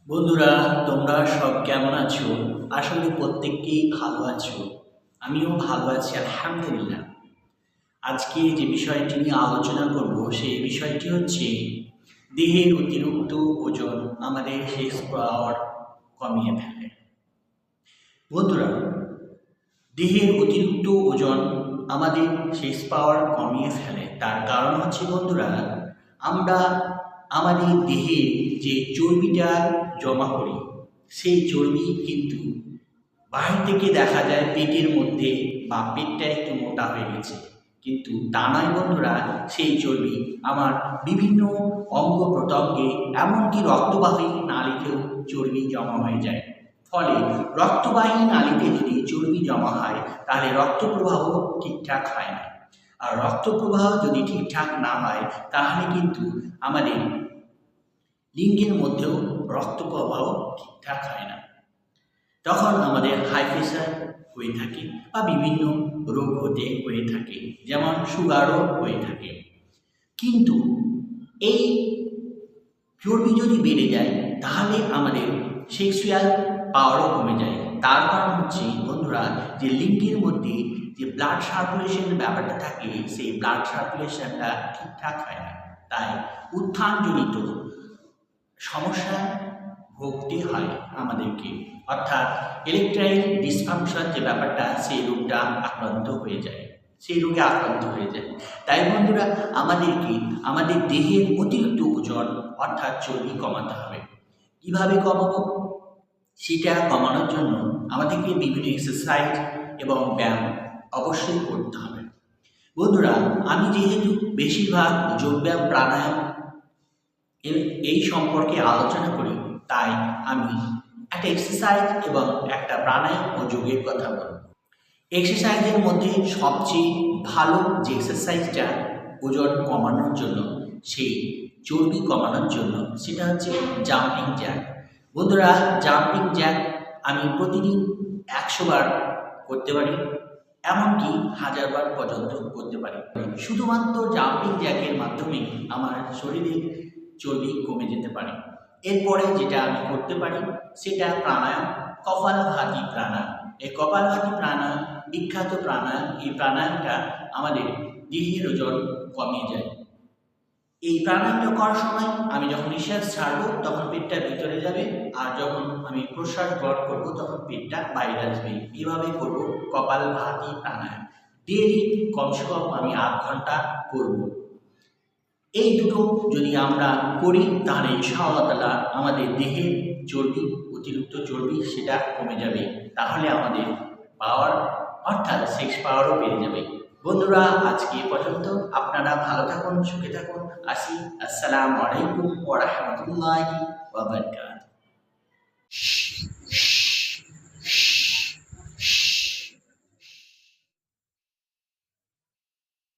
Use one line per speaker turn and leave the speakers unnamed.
বন্ধুরা, তোমরা সব কেমন আছো? আশা করি প্রত্যেককেই ভালো আছো। আমিও ভালো আছি আলহামদুলিল্লাহ। আজকে যে বিষয়টি নিয়ে আলোচনা করব সেই বিষয়টি হচ্ছে দেহের অতিরিক্ত ওজন আমাদের শেষ পাওয়ার কমিয়ে ফেলে। বন্ধুরা, দেহের অতিরিক্ত ওজন আমাদের শেষ পাওয়ার কমিয়ে ফেলে, তার কারণ হচ্ছে বন্ধুরা, আমরা আমাদের দেহে যে চর্বিটা জমা করি সেই চর্বি কিন্তু বাহির থেকে দেখা যায় পেটের মধ্যে বা পেটটা একটু মোটা হয়ে গেছে, কিন্তু তা নয় বন্ধুরা। সেই চর্বি আমার বিভিন্ন অঙ্গ প্রত্যঙ্গে এমনকি রক্তবাহী নালীতেও চর্বি জমা হয়ে যায়। ফলে রক্তবাহী নালীতে যদি চর্বি জমা হয় তাহলে রক্ত প্রবাহ ঠিকঠাক হয় না। আর রক্ত প্রবাহ যদি ঠিকঠাক না হয় তাহলে কিন্তু আমাদের লিঙ্গের মধ্যেও রক্ত প্রবাহ ঠিকঠাক হয় না। তখন আমাদের হাই প্রেশার হয়ে থাকে বা বিভিন্ন রোগ হয়ে থাকে, যেমন সুগারও হয়ে থাকে। কিন্তু এই চর্বি যদি বেড়ে যায় তাহলে আমাদের সেক্সুয়াল পাওয়ারও কমে যায়। তার কারণ হচ্ছে বন্ধুরা, যে লিঙ্গের মধ্যে যে ব্লাড সার্কুলেশন ব্যাপারটা থাকে সেই ব্লাড সার্কুলেশনটা ঠিকঠাক হয় না, তাই উত্থানজনিত সমস্যা ভুগতে হয় আমাদেরকে, অর্থাৎ ইলেকট্রাইল ডিসফাংশন যে ব্যাপারটা সেই রোগটা আক্রান্ত হয়ে যায়, সেই রোগে আক্রান্ত হয়ে যায়। তাই বন্ধুরা, আমাদেরকে আমাদের দেহের অতিরিক্ত ওজন অর্থাৎ চর্বি কমাতে হবে। কিভাবে কমাবো? সেটা কমানোর জন্য আমাদেরকে বিভিন্ন এক্সারসাইজ এবং ব্যায়াম অবশ্যই করতে হবে। বন্ধুরা, আমি যেহেতু বেশিরভাগ যোগব্যায়াম প্রাণায়াম এই সম্পর্কে আলোচনা করি, তাই আমি একটা এক্সারসাইজ এবং একটা প্রাণায়াম ও যোগের কথা বলব। এক্সারসাইজের মধ্যে সবচেয়ে ভালো যে এক্সারসাইজটা ওজন কমানোর জন্য, সেই চর্বি কমানোর জন্য, সেটা হচ্ছে জাম্পিং জ্যাক। বন্ধুরা, জাম্পিং জ্যাক আমি প্রতিদিন 100 বার করতে পারি, এমনকি 1000 বার পর্যন্ত করতে পারি। শুধুমাত্র জাম্পিং জ্যাকের মাধ্যমে আমার শরীরের চর্বি কমে যেতে পারে। এরপরে যেটা আমি করতে পারি সেটা প্রাণায়াম, কপালভাতি প্রাণায়াম। এই কপালভাতি প্রাণায়াম বিখ্যাত প্রাণায়াম। এই প্রাণায়ামটা আমাদের দেহের ওজন কমিয়ে যায়। এই প্রাণায়ামটা করার সময় আমি যখন নিঃশ্বাস ছাড়বো তখন পেটটা ভিতরে যাবে, আর যখন আমি প্রশ্বাস গ্রহণ করবো তখন পেটটা বাইরে আসবে। এইভাবে করবো কপালভাতি প্রাণায়াম। ডেইলি কমসে কম আমি 8 ঘন্টা করব। এই দুটো যদি আমরা করি তাহলে ইনশাআল্লাহ তাআলা আমাদের দেহের চর্বি, অতিরিক্ত চর্বি সেটা কমে যাবে। তাহলে আমাদের পাওয়ার অর্থাৎ সেক্স পাওয়ারও বেড়ে যাবে। বন্ধুরা, আজকে এ পর্যন্ত। আপনারা ভালো থাকুন, সুখে থাকুন। আসি। আসসালামু আলাইকুম ওয়া রাহমাতুল্লাহি ওয়া বারাকাতুহু।